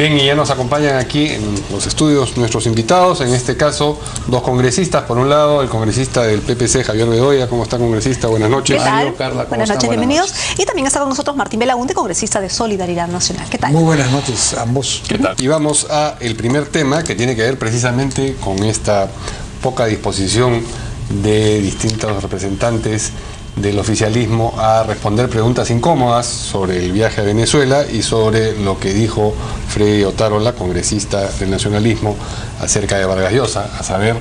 Bien, y ya nos acompañan aquí en los estudios nuestros invitados, en este caso dos congresistas. Por un lado, el congresista del PPC, Javier Bedoya. ¿Cómo está, congresista? Buenas noches. ¿Qué tal? Mario, Carla, buenas noches, bienvenidos. Y también está con nosotros Martín Belaunte, congresista de Solidaridad Nacional. ¿Qué tal? Muy buenas noches a ambos. ¿Qué tal? Y vamos a el primer tema, que tiene que ver precisamente con esta poca disposición de distintos representantes del oficialismo a responder preguntas incómodas sobre el viaje a Venezuela y sobre lo que dijo Freddy Otárola, congresista del nacionalismo, acerca de Vargas Llosa, a saber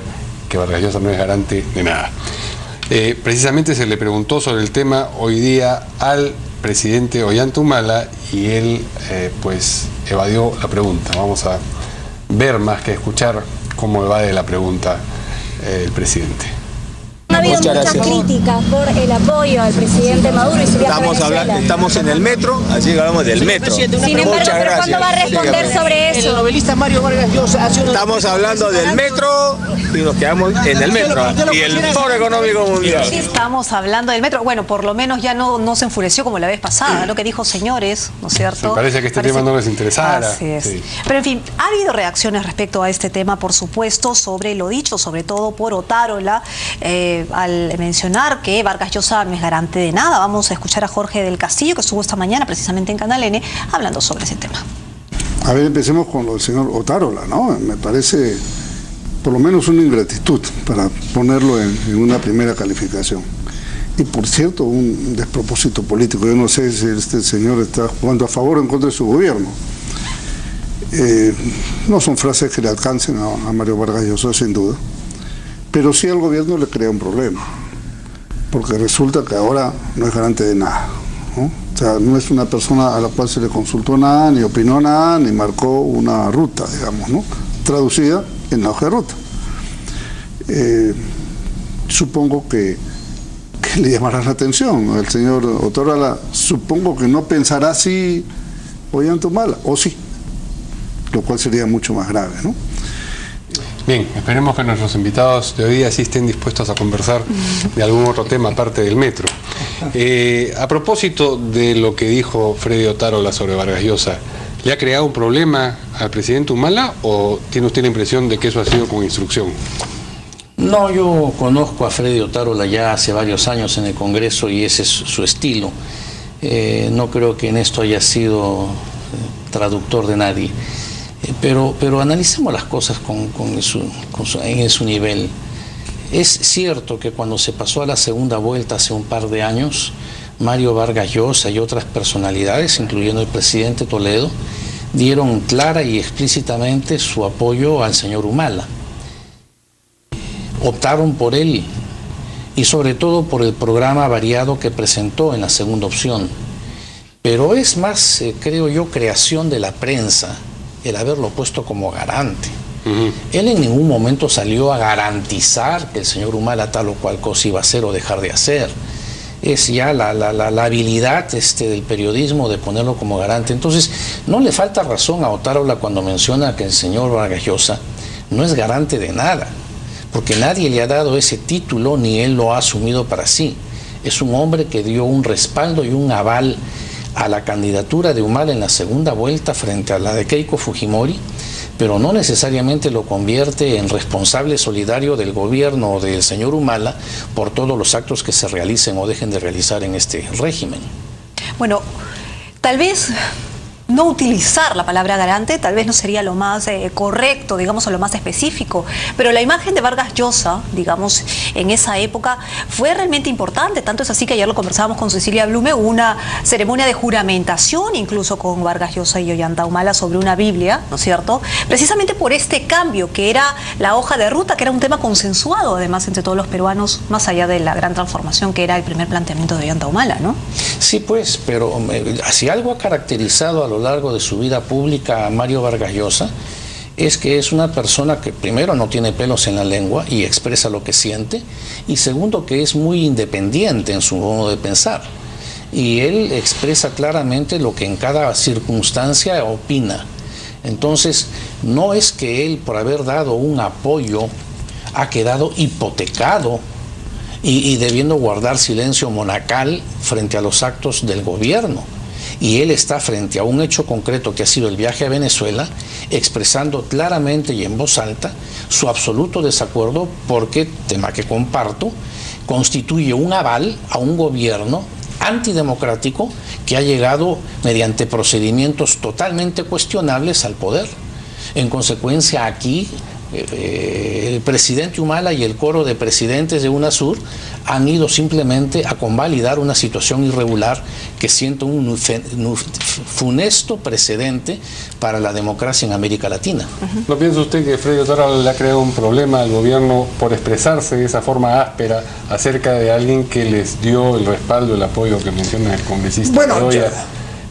que Vargas Llosa no es garante de nada. Precisamente se le preguntó sobre el tema hoy día al presidente Ollanta Humala y él pues evadió la pregunta. Vamos a ver más que escuchar cómo evade la pregunta el presidente. Ha habido muchas críticas por el apoyo al presidente Maduro y su viaje a Venezuela. Estamos en el metro, así que hablamos del metro. Sin embargo, ¿pero cuándo va a responder sobre eso? El novelista Mario Vargas Llosa estamos hablando del metro y nos quedamos en el metro y el foro económico mundial. Sí, estamos hablando del metro. Bueno, por lo menos ya no se enfureció como la vez pasada, lo que dijo señores, ¿no es cierto? Sí, parece que este tema no les interesara. Así es. Sí. Pero en fin, ha habido reacciones respecto a este tema, por supuesto, sobre lo dicho, sobre todo por Otárola, al mencionar que Vargas Llosa no es garante de nada. Vamos a escuchar a Jorge del Castillo, que estuvo esta mañana precisamente en Canal N, hablando sobre ese tema. A ver, empecemos con lo del señor Otárola, ¿no? Me parece por lo menos una ingratitud para ponerlo en una primera calificación. Y por cierto, un despropósito político. Yo no sé si este señor está jugando a favor o en contra de su gobierno. No son frases que le alcancen a Mario Vargas Llosa, sin duda. Pero sí al gobierno le crea un problema, porque resulta que ahora no es garante de nada, ¿no? O sea, no es una persona a la cual se le consultó nada, ni opinó nada, ni marcó una ruta, digamos, ¿no? Traducida en la hoja de ruta. Supongo que le llamará la atención el señor Otárola. Supongo que no pensará así Ollanta Humala, o sí, lo cual sería mucho más grave, ¿no? Bien, esperemos que nuestros invitados de hoy día sí estén dispuestos a conversar de algún otro tema aparte del metro. A propósito de lo que dijo Freddy Otárola sobre Vargas Llosa, ¿le ha creado un problema al presidente Humala o tiene usted la impresión de que eso ha sido con instrucción? No, yo conozco a Freddy Otárola ya hace varios años en el Congreso y ese es su estilo. No creo que en esto haya sido traductor de nadie. Pero analicemos las cosas en su nivel. Es cierto que cuando se pasó a la segunda vuelta hace un par de años, Mario Vargas Llosa y otras personalidades, incluyendo el presidente Toledo, dieron clara y explícitamente su apoyo al señor Humala. Optaron por él y sobre todo por el programa variado que presentó en la segunda opción. Pero es más, creo yo, creación de la prensa el haberlo puesto como garante. Él en ningún momento salió a garantizar que el señor Humala tal o cual cosa iba a hacer o dejar de hacer. Es ya la habilidad del periodismo de ponerlo como garante. Entonces, no le falta razón a Otárola cuando menciona que el señor Vargas Llosa no es garante de nada, porque nadie le ha dado ese título ni él lo ha asumido para sí. Es un hombre que dio un respaldo y un aval a la candidatura de Humala en la segunda vuelta frente a la de Keiko Fujimori, pero no necesariamente lo convierte en responsable solidario del gobierno del señor Humala por todos los actos que se realicen o dejen de realizar en este régimen. Bueno, tal vez no utilizar la palabra garante, tal vez no sería lo más correcto, digamos, o lo más específico, pero la imagen de Vargas Llosa, digamos, en esa época fue realmente importante, tanto es así que ayer lo conversábamos con Cecilia Blume, hubo una ceremonia de juramentación incluso con Vargas Llosa y Ollanta Humala sobre una Biblia, ¿no es cierto?, precisamente por este cambio que era la hoja de ruta, que era un tema consensuado además entre todos los peruanos, más allá de la gran transformación que era el primer planteamiento de Ollanta Humala, ¿no? Sí, pues, pero si algo ha caracterizado a lo largo de su vida pública a Mario Vargas Llosa es que es una persona que primero no tiene pelos en la lengua y expresa lo que siente, y segundo que es muy independiente en su modo de pensar y él expresa claramente lo que en cada circunstancia opina. Entonces no es que él, por haber dado un apoyo, ha quedado hipotecado y debiendo guardar silencio monacal frente a los actos del gobierno. y él está frente a un hecho concreto que ha sido el viaje a Venezuela, expresando claramente y en voz alta su absoluto desacuerdo porque, tema que comparto, constituye un aval a un gobierno antidemocrático que ha llegado mediante procedimientos totalmente cuestionables al poder. En consecuencia, aquí el presidente Humala y el coro de presidentes de UNASUR han ido simplemente a convalidar una situación irregular que siento un funesto precedente para la democracia en América Latina. ¿No piensa usted que Freddy Otárola le ha creado un problema al gobierno por expresarse de esa forma áspera acerca de alguien que les dio el respaldo, el apoyo que menciona el congresista Bedoya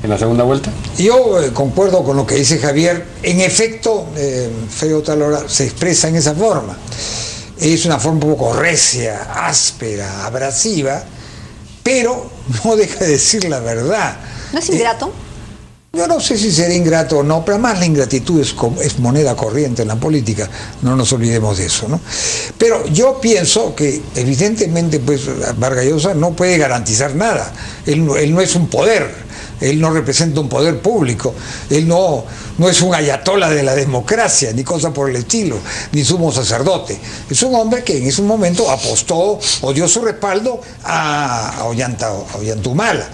en la segunda vuelta? Yo concuerdo con lo que dice Javier. En efecto, Freddy Otárola se expresa en esa forma. Es una forma un poco recia, áspera, abrasiva, pero no deja de decir la verdad. ¿No es ingrato? Yo no sé si será ingrato o no, pero además la ingratitud es moneda corriente en la política, no nos olvidemos de eso, ¿no? Pero yo pienso que evidentemente pues Vargas Llosa no puede garantizar nada, él no es un poder. Él no representa un poder público, él no es un ayatola de la democracia, ni cosa por el estilo, ni sumo sacerdote. Es un hombre que en ese momento apostó o dio su respaldo a Ollanta-Humala.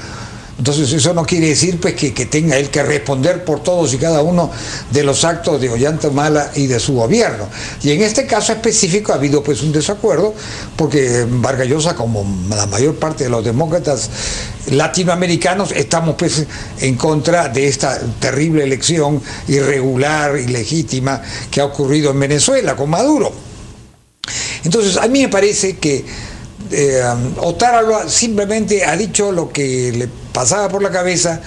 Entonces eso no quiere decir pues que tenga él que responder por todos y cada uno de los actos de Ollanta-Humala y de su gobierno. Y en este caso específico ha habido pues un desacuerdo, porque Vargas Llosa, como la mayor parte de los demócratas latinoamericanos, estamos pues en contra de esta terrible elección irregular, ilegítima que ha ocurrido en Venezuela con Maduro. Entonces a mí me parece que Otárola simplemente ha dicho lo que le pasaba por la cabeza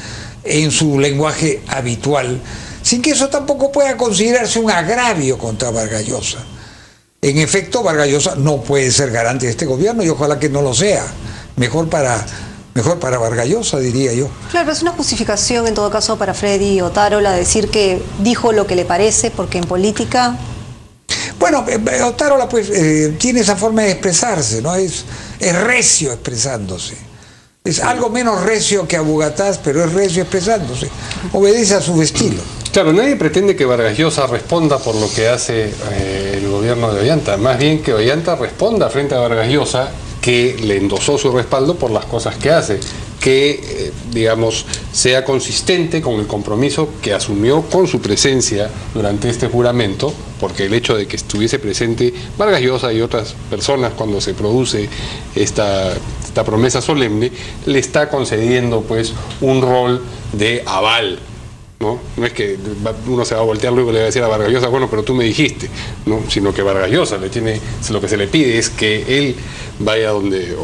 en su lenguaje habitual, sin que eso tampoco pueda considerarse un agravio contra Vargas Llosa. En efecto, Vargas Llosa no puede ser garante de este gobierno y ojalá que no lo sea. Mejor para Vargas Llosa, diría yo. Claro, pero es una justificación en todo caso para Freddy Otárola decir que dijo lo que le parece, porque en política... Bueno, Otárola pues tiene esa forma de expresarse, ¿no? Es recio expresándose. Es algo menos recio que Abugataz, pero es recio expresándose. Obedece a su estilo. Claro, nadie pretende que Vargas Llosa responda por lo que hace el gobierno de Ollanta. Más bien que Ollanta responda frente a Vargas Llosa, que le endosó su respaldo por las cosas que hace. Que, digamos, sea consistente con el compromiso que asumió con su presencia durante este juramento, porque el hecho de que estuviese presente Vargas Llosa y otras personas cuando se produce esta promesa solemne, le está concediendo pues un rol de aval. No es que uno se va a voltear luego y le va a decir a Vargas Llosa, bueno, pero tú me dijiste, ¿no? Sino que Vargas Llosa lo que se le pide es que él vaya donde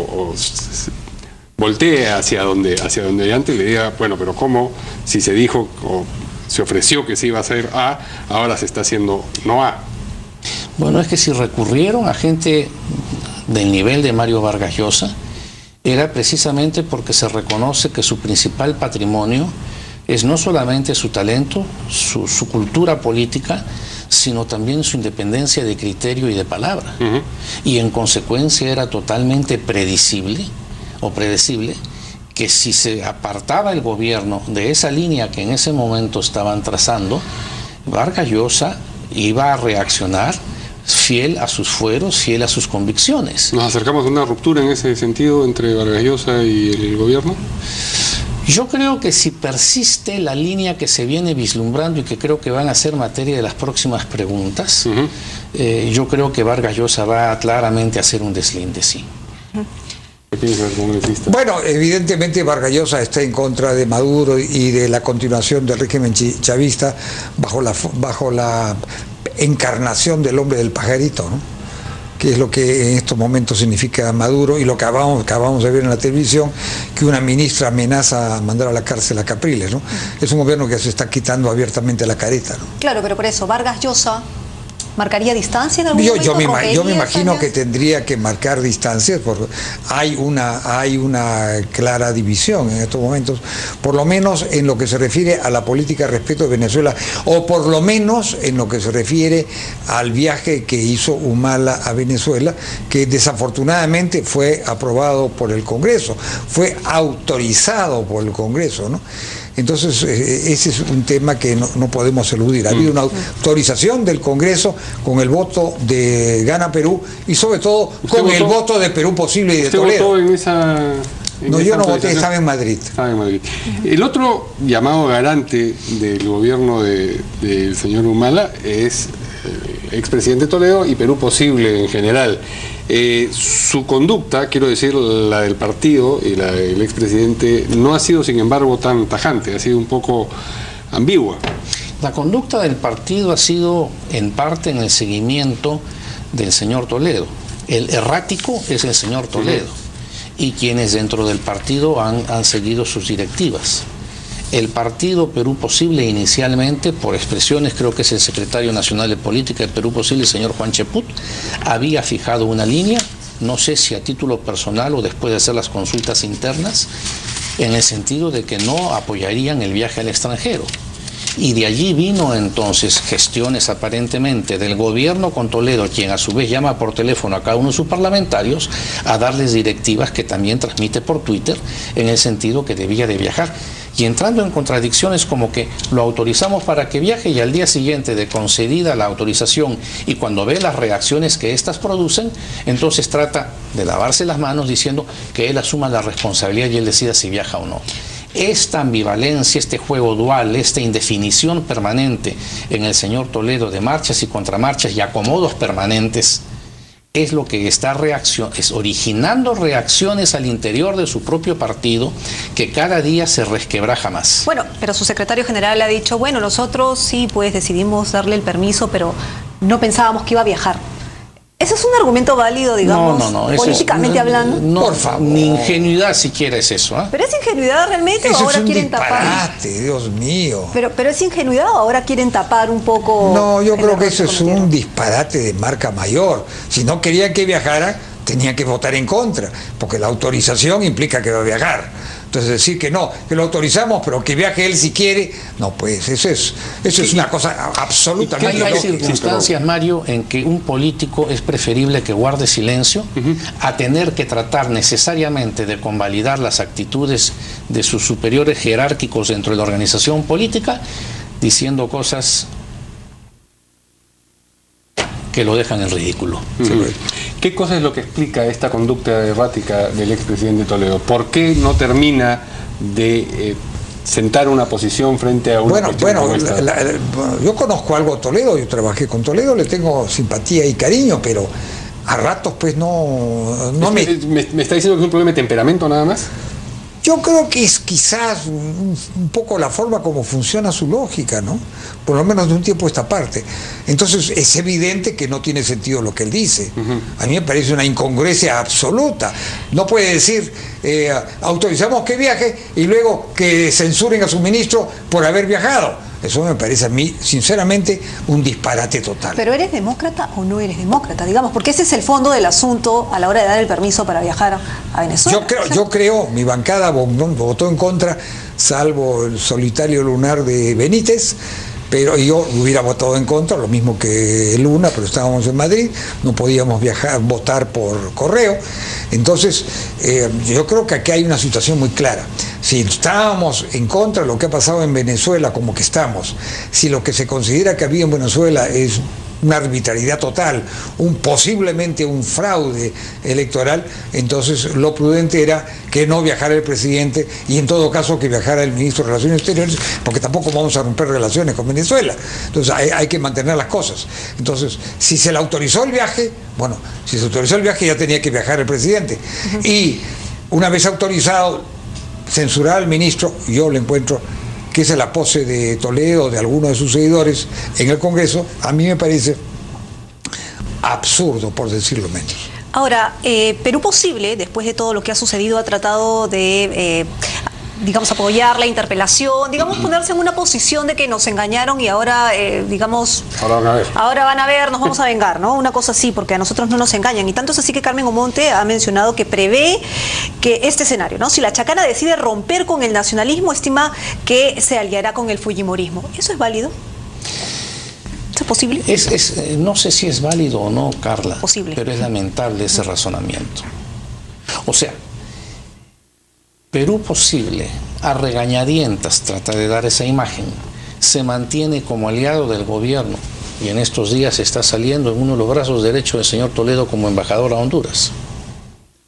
voltee hacia donde Ollanta y le diga, bueno, pero ¿cómo? Si se dijo o se ofreció que se iba a hacer A, ahora se está haciendo no A. Bueno, es que si recurrieron a gente del nivel de Mario Vargas Llosa, era precisamente porque se reconoce que su principal patrimonio es no solamente su talento, su cultura política, sino también su independencia de criterio y de palabra. Y en consecuencia era totalmente predecible que si se apartaba el gobierno de esa línea que en ese momento estaban trazando, Vargas Llosa iba a reaccionar fiel a sus fueros, fiel a sus convicciones. ¿Nos acercamos a una ruptura en ese sentido entre Vargas Llosa y el gobierno? Yo creo que si persiste la línea que se viene vislumbrando y que creo que van a ser materia de las próximas preguntas, yo creo que Vargas Llosa va claramente a hacer un deslinde, sí. ¿Qué piensa el congresista? Bueno, evidentemente Vargas Llosa está en contra de Maduro y de la continuación del régimen chavista bajo la encarnación del hombre del pajarito, ¿no? Que es lo que en estos momentos significa Maduro, y lo que acabamos de ver en la televisión, que una ministra amenaza a mandar a la cárcel a Capriles, ¿no? Es un gobierno que se está quitando abiertamente la careta, ¿no? Claro, pero por eso, Vargas Llosa ¿marcaría distancia en algún momento? Yo me imagino que tendría que marcar distancias, porque hay una clara división en estos momentos, por lo menos en lo que se refiere a la política respecto de Venezuela, o por lo menos en lo que se refiere al viaje que hizo Humala a Venezuela, que desafortunadamente fue aprobado por el Congreso, fue autorizado por el Congreso, ¿no? Entonces, ese es un tema que no podemos eludir. Ha habido una autorización del Congreso con el voto de Gana Perú y sobre todo con el voto de Perú Posible y de Toledo. ¿Usted votó en esa...? No, yo no voté, estaba en Madrid. El otro llamado garante del gobierno del señor Humala es el expresidente Toledo y Perú Posible en general. Su conducta, quiero decir, la del partido y la del expresidente, no ha sido, sin embargo, tan tajante, ha sido un poco ambigua. La conducta del partido ha sido, en parte, en el seguimiento del señor Toledo. El errático es el señor Toledo y quienes dentro del partido han seguido sus directivas. El partido Perú Posible inicialmente, por expresiones, creo que es el secretario nacional de política de Perú Posible, el señor Juan Cheput, había fijado una línea, no sé si a título personal o después de hacer las consultas internas, en el sentido de que no apoyarían el viaje al extranjero. Y de allí vino entonces gestiones aparentemente del gobierno con Toledo, quien a su vez llama por teléfono a cada uno de sus parlamentarios a darles directivas que también transmite por Twitter en el sentido que debía de viajar. Y entrando en contradicciones como que lo autorizamos para que viaje y al día siguiente de concedida la autorización y cuando ve las reacciones que éstas producen, entonces trata de lavarse las manos diciendo que él asuma la responsabilidad y él decida si viaja o no. Esta ambivalencia, este juego dual, esta indefinición permanente en el señor Toledo de marchas y contramarchas y acomodos permanentes es lo que está originando reacciones al interior de su propio partido que cada día se resquebraja más. Bueno, pero su secretario general ha dicho, bueno, nosotros sí, pues decidimos darle el permiso, pero no pensábamos que iba a viajar. ¿Ese es un argumento válido, digamos, políticamente hablando? No, por favor. Ni ingenuidad siquiera es eso. ¿Pero es ingenuidad realmente o ahora quieren tapar? Dios mío. ¿Pero es ingenuidad o ahora quieren tapar un poco? No, yo creo que eso es un disparate de marca mayor. Si no querían que viajara, tenían que votar en contra, porque la autorización implica que va a viajar. Entonces decir que no, que lo autorizamos, pero que viaje él si quiere, no, pues eso es una cosa absolutamente Hay circunstancias, Mario, en que un político es preferible que guarde silencio a tener que tratar necesariamente de convalidar las actitudes de sus superiores jerárquicos dentro de la organización política, diciendo cosas que lo dejan en ridículo. ¿Qué cosa es lo que explica esta conducta errática del expresidente Toledo? ¿Por qué no termina de sentar una posición frente a una cuestión como esta? Yo conozco algo a Toledo, yo trabajé con Toledo, le tengo simpatía y cariño, pero a ratos pues ¿Me está diciendo que es un problema de temperamento nada más? Yo creo que es quizás un poco la forma como funciona su lógica, ¿no? Por lo menos de un tiempo a esta parte. Entonces es evidente que no tiene sentido lo que él dice. A mí me parece una incongruencia absoluta. No puede decir, autorizamos que viaje y luego que censuren a su ministro por haber viajado. Eso me parece a mí, sinceramente, un disparate total. ¿Pero eres demócrata o no eres demócrata? Digamos, porque ese es el fondo del asunto a la hora de dar el permiso para viajar a Venezuela. Yo creo, mi bancada votó en contra, salvo el solitario lunar de Benítez, pero yo hubiera votado en contra, lo mismo que Luna, pero estábamos en Madrid, no podíamos votar por correo. Entonces, yo creo que aquí hay una situación muy clara. Si estábamos en contra de lo que ha pasado en Venezuela, como que estamos, si lo que se considera que había en Venezuela es una arbitrariedad total, posiblemente un fraude electoral, entonces lo prudente era que no viajara el presidente y en todo caso que viajara el ministro de Relaciones Exteriores, porque tampoco vamos a romper relaciones con Venezuela. Entonces hay que mantener las cosas. Entonces, si se le autorizó el viaje, bueno, si se autorizó el viaje ya tenía que viajar el presidente. Y una vez autorizado, censurar al ministro, yo le encuentro que esa es la pose de Toledo, de algunos de sus seguidores en el Congreso, a mí me parece absurdo, por decirlo menos. Ahora, Perú Posible, después de todo lo que ha sucedido, ha tratado de, digamos, apoyar la interpelación, digamos, ponerse en una posición de que nos engañaron y ahora, digamos, ahora van a ver, nos vamos a vengar, ¿no? Una cosa así, porque a nosotros no nos engañan. Y tanto es así que Carmen Omonte ha mencionado que prevé que este escenario, ¿no? Si la Chacana decide romper con el nacionalismo, estima que se aliará con el fujimorismo. ¿Eso es válido? ¿Es posible? No sé si es válido o no, Carla, posible. Pero es lamentable ese razonamiento. O sea, Perú Posible, a regañadientas, trata de dar esa imagen, se mantiene como aliado del gobierno y en estos días está saliendo en uno de los brazos derechos del señor Toledo como embajador a Honduras,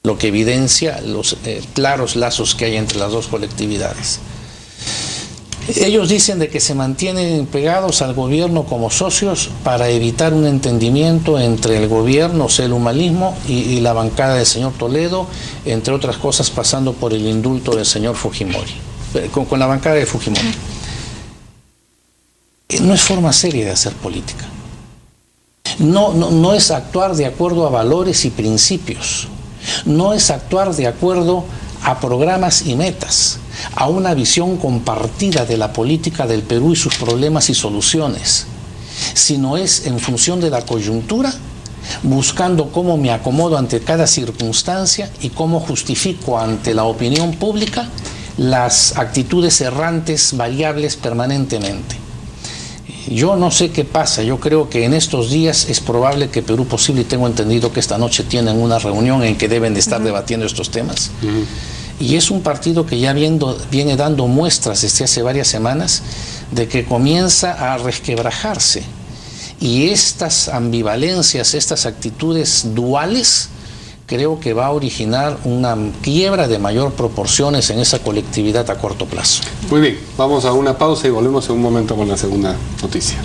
lo que evidencia los claros lazos que hay entre las dos colectividades. Ellos dicen de que se mantienen pegados al gobierno como socios para evitar un entendimiento entre el gobierno, el humanismo y la bancada del señor Toledo, entre otras cosas pasando por el indulto del señor Fujimori, con la bancada de Fujimori. No es forma seria de hacer política. No es actuar de acuerdo a valores y principios. No es actuar de acuerdo a programas y metas, a una visión compartida de la política del Perú y sus problemas y soluciones, sino es en función de la coyuntura, buscando cómo me acomodo ante cada circunstancia y cómo justifico ante la opinión pública las actitudes errantes, variables permanentemente. Yo no sé qué pasa, yo creo que en estos días es probable que Perú Posible, y tengo entendido que esta noche tienen una reunión en que deben de estar debatiendo estos temas. Y es un partido que ya viene dando muestras desde hace varias semanas de que comienza a resquebrajarse. Y estas ambivalencias, estas actitudes duales, creo que va a originar una quiebra de mayor proporciones en esa colectividad a corto plazo. Muy bien, vamos a una pausa y volvemos en un momento con la segunda noticia.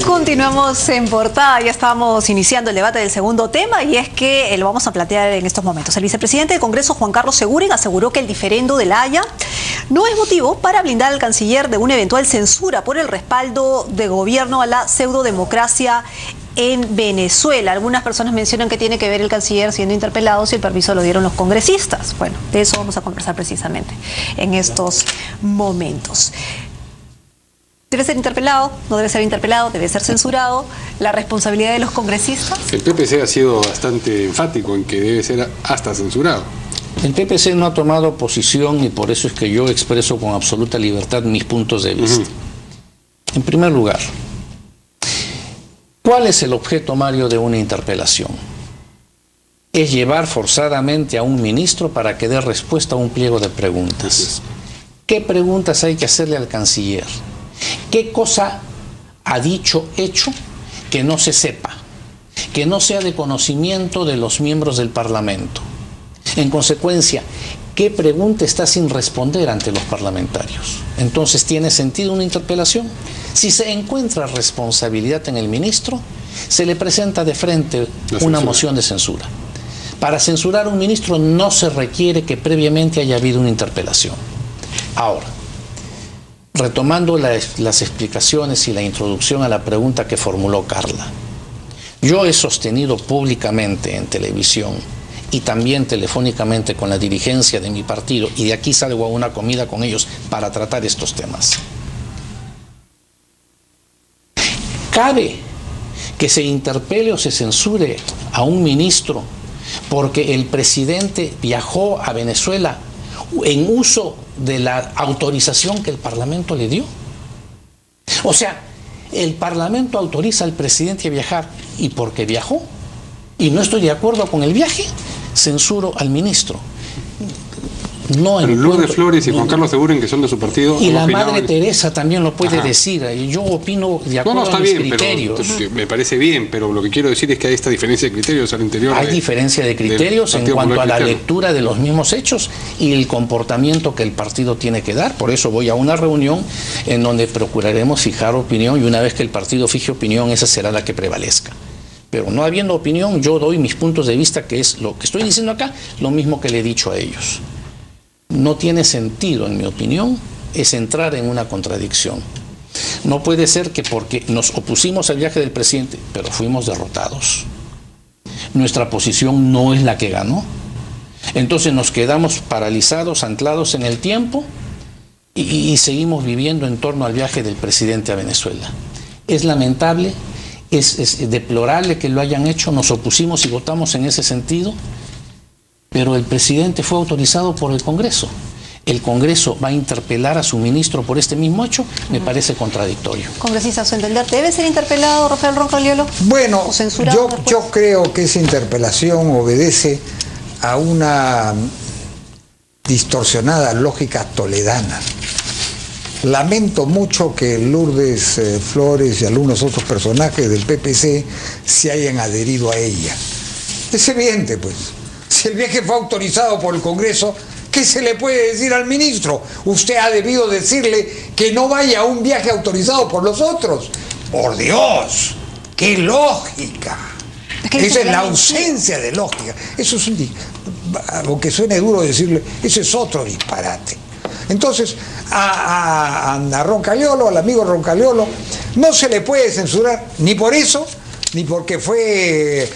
Continuamos en Portada, ya estamos iniciando el debate del segundo tema y es que lo vamos a plantear en estos momentos. El vicepresidente del Congreso, Juan Carlos Segurín, aseguró que el diferendo de La Haya no es motivo para blindar al canciller de una eventual censura por el respaldo de gobierno a la pseudodemocracia en Venezuela. Algunas personas mencionan que tiene que ver el canciller siendo interpelado si el permiso lo dieron los congresistas. Bueno, de eso vamos a conversar precisamente en estos momentos. ¿Debe ser interpelado? ¿No debe ser interpelado? ¿Debe ser censurado? ¿La responsabilidad de los congresistas? El PPC ha sido bastante enfático en que debe ser hasta censurado. El PPC no ha tomado posición y por eso es que yo expreso con absoluta libertad mis puntos de vista. En primer lugar, ¿cuál es el objeto, Mario, de una interpelación? Es llevar forzadamente a un ministro para que dé respuesta a un pliego de preguntas. ¿Qué preguntas hay que hacerle al canciller? ¿Qué cosa ha dicho, hecho, que no se sepa? Que no sea de conocimiento de los miembros del Parlamento. En consecuencia, ¿qué pregunta está sin responder ante los parlamentarios? Entonces, ¿tiene sentido una interpelación? Si se encuentra responsabilidad en el ministro, se le presenta de frente una moción de censura. Para censurar a un ministro no se requiere que previamente haya habido una interpelación. Ahora, retomando las explicaciones y la introducción a la pregunta que formuló Carla, yo he sostenido públicamente en televisión y también telefónicamente con la dirigencia de mi partido, y de aquí salgo a una comida con ellos para tratar estos temas. ¿Cabe que se interpele o se censure a un ministro porque el presidente viajó a Venezuela en uso de la autorización que el Parlamento le dio? O sea, el Parlamento autoriza al presidente a viajar y porque viajó y no estoy de acuerdo con el viaje, censuro al ministro. No, pero Lourdes Flores y Juan Carlos Segurín, que son de su partido, y la Madre Teresa también lo puede decir. Yo opino de acuerdo a mis criterios. Pero me parece bien, pero lo que quiero decir es que hay esta diferencia de criterios al interior. Hay diferencia de criterios en cuanto a la lectura de los mismos hechos y el comportamiento que el partido tiene que dar. Por eso voy a una reunión en donde procuraremos fijar opinión, y una vez que el partido fije opinión, esa será la que prevalezca. Pero no habiendo opinión, yo doy mis puntos de vista, que es lo que estoy diciendo acá, lo mismo que le he dicho a ellos. No tiene sentido, en mi opinión, es entrar en una contradicción. No puede ser que porque nos opusimos al viaje del presidente, pero fuimos derrotados, nuestra posición no es la que ganó. Entonces nos quedamos paralizados, anclados en el tiempo y seguimos viviendo en torno al viaje del presidente a Venezuela. Es lamentable, es deplorable que lo hayan hecho, nos opusimos y votamos en ese sentido. Pero el presidente fue autorizado por el Congreso. El Congreso va a interpelar a su ministro por este mismo hecho, me parece contradictorio. Congresista, a su entender, ¿debe ser interpelado Rafael Roncaliolo? Bueno, yo creo que esa interpelación obedece a una distorsionada lógica toledana. Lamento mucho que Lourdes Flores y algunos otros personajes del PPC se hayan adherido a ella. Es evidente, pues, si el viaje fue autorizado por el Congreso, ¿qué se le puede decir al ministro? Usted ha debido decirle que no vaya a un viaje autorizado por los otros. ¡Por Dios! ¡Qué lógica! Esa es la ausencia de lógica. Eso es aunque suene duro decirle, eso es otro disparate. Entonces, a Roncaliolo, al amigo Roncaliolo, no se le puede censurar ni por eso, ni porque fue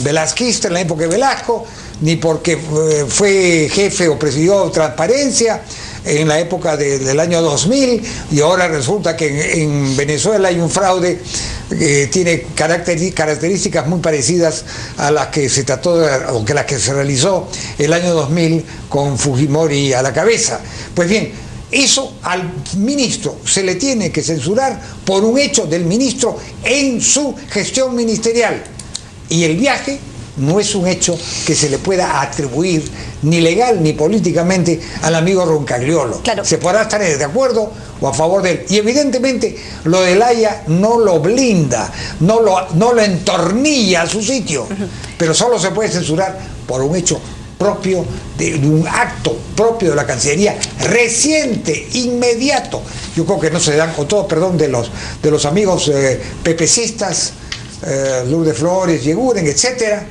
velasquista en la época de Velasco, ni porque fue jefe o presidió Transparencia en la época del año 2000, y ahora resulta que en Venezuela hay un fraude que tiene características muy parecidas a las que se trató, o que las que se realizó el año 2000 con Fujimori a la cabeza. Pues bien, eso al ministro se le tiene que censurar por un hecho del ministro en su gestión ministerial, y el viaje no es un hecho que se le pueda atribuir ni legal ni políticamente al amigo Roncaliolo. Claro. Se podrá estar de acuerdo o a favor de él. Y evidentemente lo del Haya no lo blinda, no lo entornilla a su sitio, pero solo se puede censurar por un hecho propio, de un acto propio de la Cancillería, reciente, inmediato. Yo creo que no se dan, con todo perdón de los amigos pepecistas, Lourdes Flores, Yeguren, etcétera,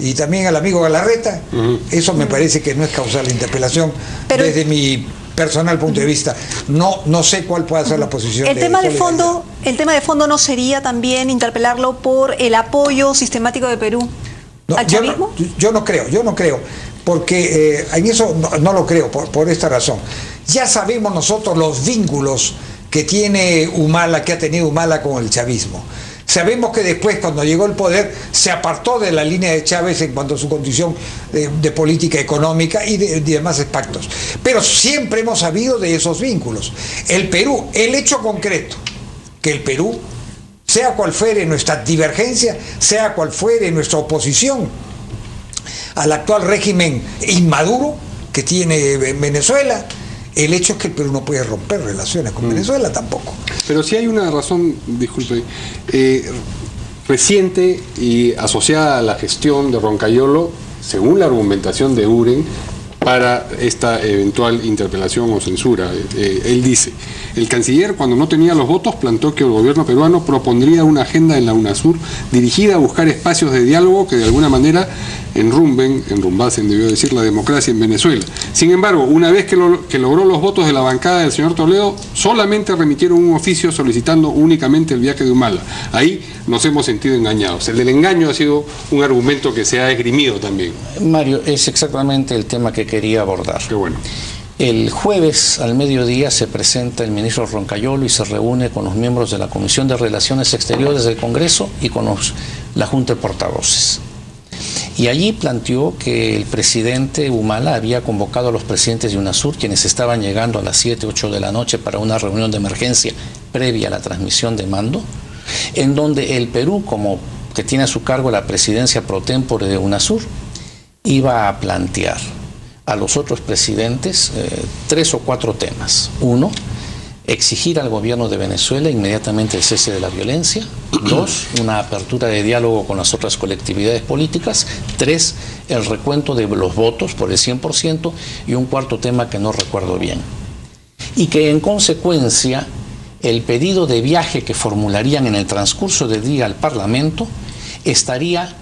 y también al amigo Galarreta, eso me parece que no es causal de interpelación. Pero desde mi personal punto de vista, no sé cuál puede ser la posición. El tema de fondo no sería también interpelarlo por el apoyo sistemático de Perú al chavismo. Yo no creo, porque en eso no lo creo, por esta razón. Ya sabemos nosotros los vínculos que tiene Humala, que ha tenido Humala con el chavismo. Sabemos que después, cuando llegó al poder, se apartó de la línea de Chávez en cuanto a su condición de política económica y de demás pactos. Pero siempre hemos sabido de esos vínculos. El Perú, el hecho concreto, que el Perú, sea cual fuere nuestra divergencia, sea cual fuere nuestra oposición al actual régimen inmaduro que tiene Venezuela, el hecho es que el Perú no puede romper relaciones con Venezuela tampoco. Pero sí hay una razón, disculpe, reciente y asociada a la gestión de Roncaliolo, según la argumentación de Uren, para esta eventual interpelación o censura. Él dice, el canciller, cuando no tenía los votos, planteó que el gobierno peruano propondría una agenda en la UNASUR dirigida a buscar espacios de diálogo que de alguna manera enrumbasen, debió decir, la democracia en Venezuela. Sin embargo, una vez que logró los votos de la bancada del señor Toledo, solamente remitieron un oficio solicitando únicamente el viaje de Humala. Ahí nos hemos sentido engañados. El del engaño ha sido un argumento que se ha esgrimido también. Mario, es exactamente el tema que quería abordar. Qué bueno. El jueves al mediodía se presenta el ministro Roncaliolo y se reúne con los miembros de la Comisión de Relaciones Exteriores del Congreso y con la Junta de Portavoces. Y allí planteó que el presidente Humala había convocado a los presidentes de UNASUR, quienes estaban llegando a las 7, 8 de la noche para una reunión de emergencia previa a la transmisión de mando, en donde el Perú, como que tiene a su cargo la presidencia pro tempore de UNASUR, iba a plantear a los otros presidentes 3 o 4 temas. 1, exigir al gobierno de Venezuela inmediatamente el cese de la violencia. 2, una apertura de diálogo con las otras colectividades políticas. 3, el recuento de los votos por el 100%. Y un cuarto tema que no recuerdo bien. Y que en consecuencia el pedido de viaje que formularían en el transcurso del día al Parlamento estaría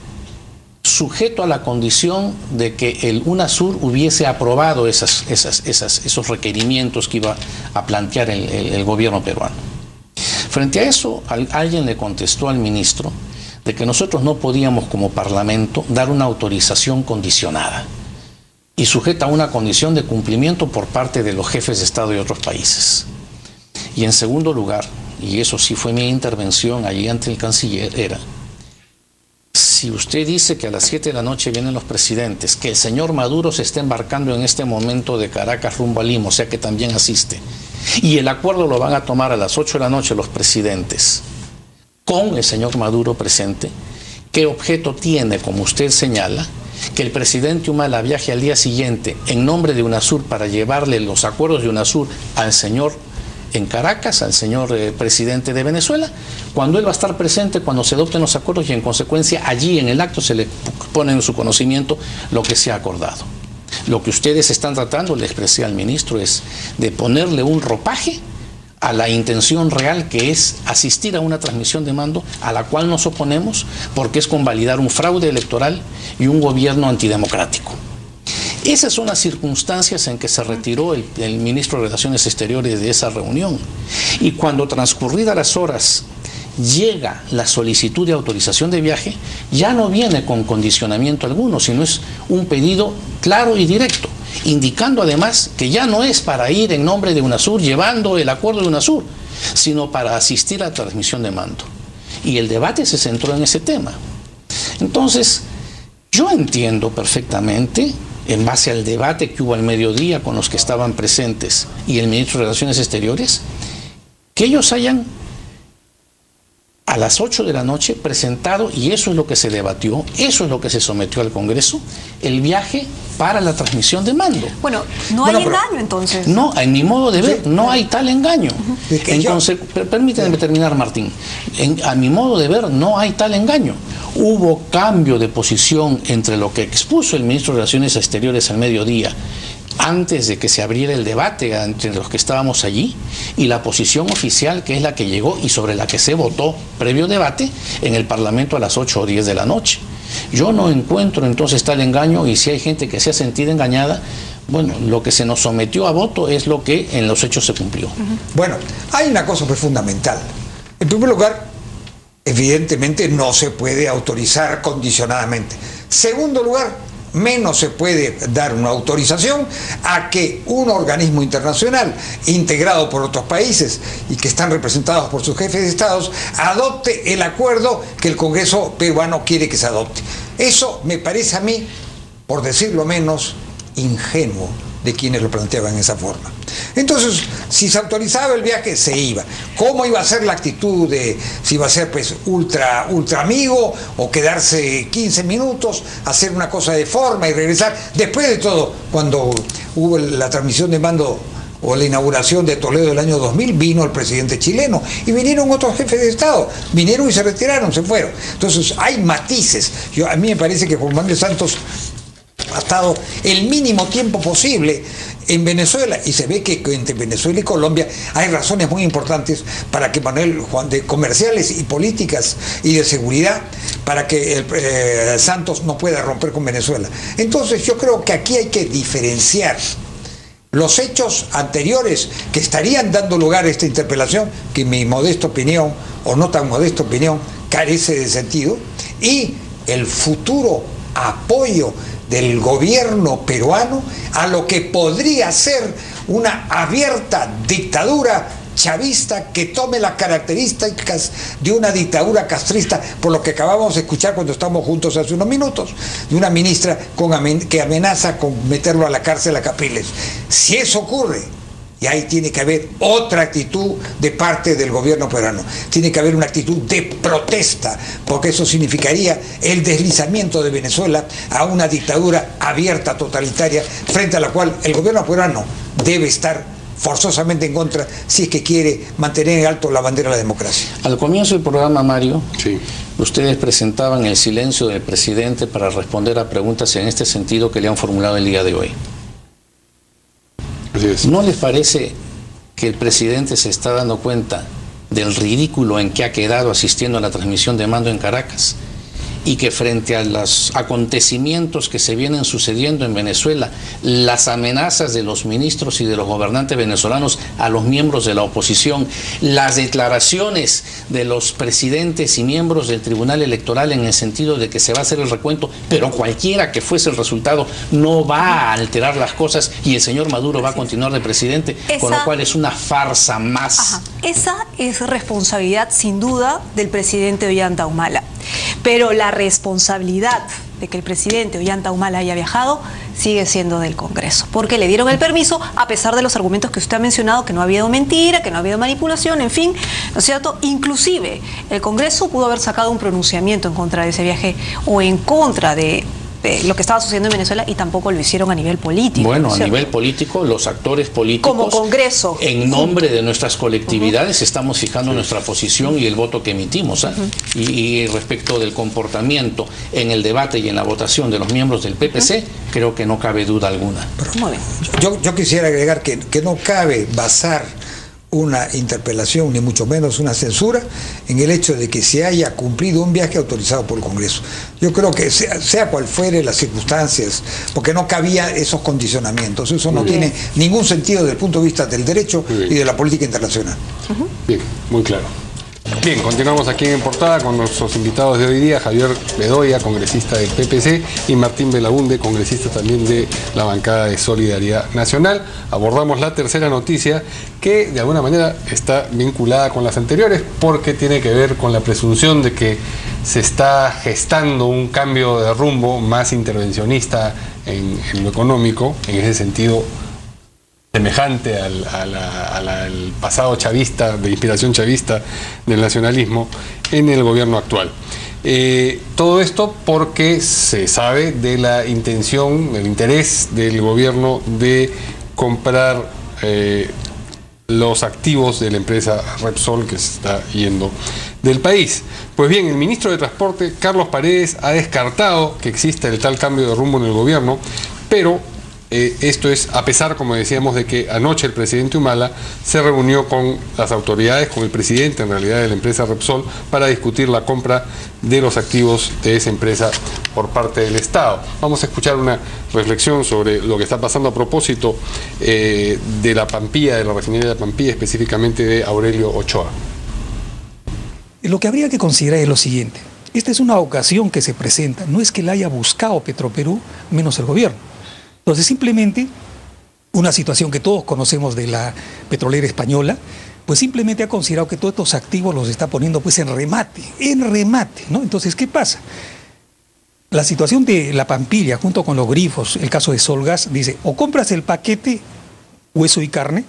sujeto a la condición de que el UNASUR hubiese aprobado esos requerimientos que iba a plantear el gobierno peruano. Frente a eso, alguien le contestó al ministro de que nosotros no podíamos como Parlamento dar una autorización condicionada y sujeta a una condición de cumplimiento por parte de los jefes de Estado de otros países. Y en segundo lugar, y eso sí fue mi intervención allí ante el canciller, era: si usted dice que a las 7 de la noche vienen los presidentes, que el señor Maduro se está embarcando en este momento de Caracas rumbo a Lima, o sea que también asiste, y el acuerdo lo van a tomar a las 8 de la noche los presidentes, con el señor Maduro presente, ¿qué objeto tiene, como usted señala, que el presidente Humala viaje al día siguiente en nombre de UNASUR para llevarle los acuerdos de UNASUR al señor en Caracas, al señor presidente de Venezuela, cuando él va a estar presente cuando se adopten los acuerdos y en consecuencia allí en el acto se le pone en su conocimiento lo que se ha acordado. Lo que ustedes están tratando, le expresé al ministro, es de ponerle un ropaje a la intención real, que es asistir a una transmisión de mando a la cual nos oponemos porque es convalidar un fraude electoral y un gobierno antidemocrático. Esas son las circunstancias en que se retiró el ministro de Relaciones Exteriores de esa reunión. Y cuando transcurridas las horas llega la solicitud de autorización de viaje, ya no viene con condicionamiento alguno, sino es un pedido claro y directo, indicando además que ya no es para ir en nombre de UNASUR llevando el acuerdo de UNASUR, sino para asistir a la transmisión de mando. Y el debate se centró en ese tema. Entonces, yo entiendo perfectamente, en base al debate que hubo al mediodía con los que estaban presentes y el ministro de Relaciones Exteriores, que ellos hayan a las 8 de la noche presentado, y eso es lo que se debatió, eso es lo que se sometió al Congreso, el viaje para la transmisión de mando. Bueno, no hay engaño entonces. No, en mi modo de ver, no hay tal engaño. Permítanme terminar, Martín. A mi modo de ver, no hay tal engaño. Hubo cambio de posición entre lo que expuso el ministro de Relaciones Exteriores al mediodía, antes de que se abriera el debate entre los que estábamos allí, y la posición oficial, que es la que llegó y sobre la que se votó previo debate en el Parlamento a las 8 o 10 de la noche. Yo no encuentro entonces tal engaño, y si hay gente que se ha sentido engañada, bueno, lo que se nos sometió a voto es lo que en los hechos se cumplió. Bueno, hay una cosa pues fundamental. En primer lugar, evidentemente no se puede autorizar condicionadamente. Segundo lugar, menos se puede dar una autorización a que un organismo internacional integrado por otros países y que están representados por sus jefes de estados adopte el acuerdo que el Congreso peruano quiere que se adopte. Eso me parece a mí, por decirlo menos, ingenuo de quienes lo planteaban de esa forma. Entonces, si se autorizaba el viaje, se iba. ¿Cómo iba a ser la actitud de, si iba a ser pues ultra amigo, o quedarse 15 minutos, hacer una cosa de forma y regresar? Después de todo, cuando hubo la transmisión de mando o la inauguración de Toledo del año 2000, vino el presidente chileno y vinieron otros jefes de Estado, vinieron y se retiraron, se fueron. Entonces, hay matices. A mí me parece que Juan Manuel Santos ha estado el mínimo tiempo posible en Venezuela, y se ve que entre Venezuela y Colombia hay razones muy importantes para que Manuel Juan, de comerciales y políticas y de seguridad, para que Santos no pueda romper con Venezuela. Entonces yo creo que aquí hay que diferenciar los hechos anteriores que estarían dando lugar a esta interpelación, que en mi modesta opinión, o no tan modesta opinión, carece de sentido, y el futuro apoyo del gobierno peruano a lo que podría ser una abierta dictadura chavista que tome las características de una dictadura castrista, por lo que acabamos de escuchar cuando estamos juntos hace unos minutos, de una ministra que amenaza con meterlo a la cárcel a Capriles. Si eso ocurre, y ahí tiene que haber otra actitud de parte del gobierno peruano. Tiene que haber una actitud de protesta, porque eso significaría el deslizamiento de Venezuela a una dictadura abierta, totalitaria, frente a la cual el gobierno peruano debe estar forzosamente en contra si es que quiere mantener en alto la bandera de la democracia. Al comienzo del programa, Mario, sí, ustedes presentaban el silencio del presidente para responder a preguntas en este sentido que le han formulado el día de hoy. ¿No les parece que el presidente se está dando cuenta del ridículo en que ha quedado asistiendo a la transmisión de mando en Caracas? Y que frente a los acontecimientos que se vienen sucediendo en Venezuela, las amenazas de los ministros y de los gobernantes venezolanos a los miembros de la oposición, las declaraciones de los presidentes y miembros del Tribunal Electoral en el sentido de que se va a hacer el recuento, pero cualquiera que fuese el resultado no va a alterar las cosas y el señor Maduro va a continuar de presidente, con lo cual es una farsa más. Ajá. Esa es responsabilidad sin duda del presidente Ollanta Humala. Pero la responsabilidad de que el presidente Ollanta Humala haya viajado sigue siendo del Congreso, porque le dieron el permiso a pesar de los argumentos que usted ha mencionado, que no ha habido mentira, que no ha habido manipulación, en fin, ¿no es cierto? Inclusive el Congreso pudo haber sacado un pronunciamiento en contra de ese viaje o en contra de lo que estaba sucediendo en Venezuela y tampoco lo hicieron a nivel político. Bueno, ¿no es a cierto? nivel político, los actores políticos, como Congreso, en nombre de nuestras colectividades, estamos fijando nuestra posición y el voto que emitimos. Y respecto del comportamiento en el debate y en la votación de los miembros del PPC, creo que no cabe duda alguna. Muy bien. Yo quisiera agregar que no cabe basar una interpelación, ni mucho menos una censura, en el hecho de que se haya cumplido un viaje autorizado por el Congreso. Yo creo que sea cual fuere las circunstancias, porque no cabía esos condicionamientos, eso no tiene ningún sentido desde el punto de vista del derecho y de la política internacional. Bien, muy claro. Bien, continuamos aquí en Portada con nuestros invitados de hoy día, Javier Bedoya, congresista del PPC, y Martín Belaunde, congresista también de la bancada de Solidaridad Nacional. Abordamos la tercera noticia que de alguna manera está vinculada con las anteriores porque tiene que ver con la presunción de que se está gestando un cambio de rumbo más intervencionista en lo económico, en ese sentido semejante al pasado chavista, de inspiración chavista del nacionalismo en el gobierno actual. Todo esto porque se sabe de la intención, del interés del gobierno de comprar los activos de la empresa Repsol que se está yendo del país. Pues bien, el ministro de Transporte, Carlos Paredes, ha descartado que exista el tal cambio de rumbo en el gobierno, pero esto es a pesar, como decíamos, de que anoche el presidente Humala se reunió con las autoridades, con el presidente en realidad de la empresa Repsol, para discutir la compra de los activos de esa empresa por parte del Estado. Vamos a escuchar una reflexión sobre lo que está pasando a propósito de la Pampilla, de la refinería de la Pampilla, específicamente de Aurelio Ochoa. Lo que habría que considerar es lo siguiente: esta es una ocasión que se presenta, no es que la haya buscado Petroperú menos el gobierno. Entonces, simplemente, una situación que todos conocemos de la petrolera española, pues simplemente ha considerado que todos estos activos los está poniendo pues en remate, ¿no? Entonces, ¿qué pasa? La situación de la Pampilla, junto con los grifos, el caso de Solgas, dice, o compras el paquete hueso y carne,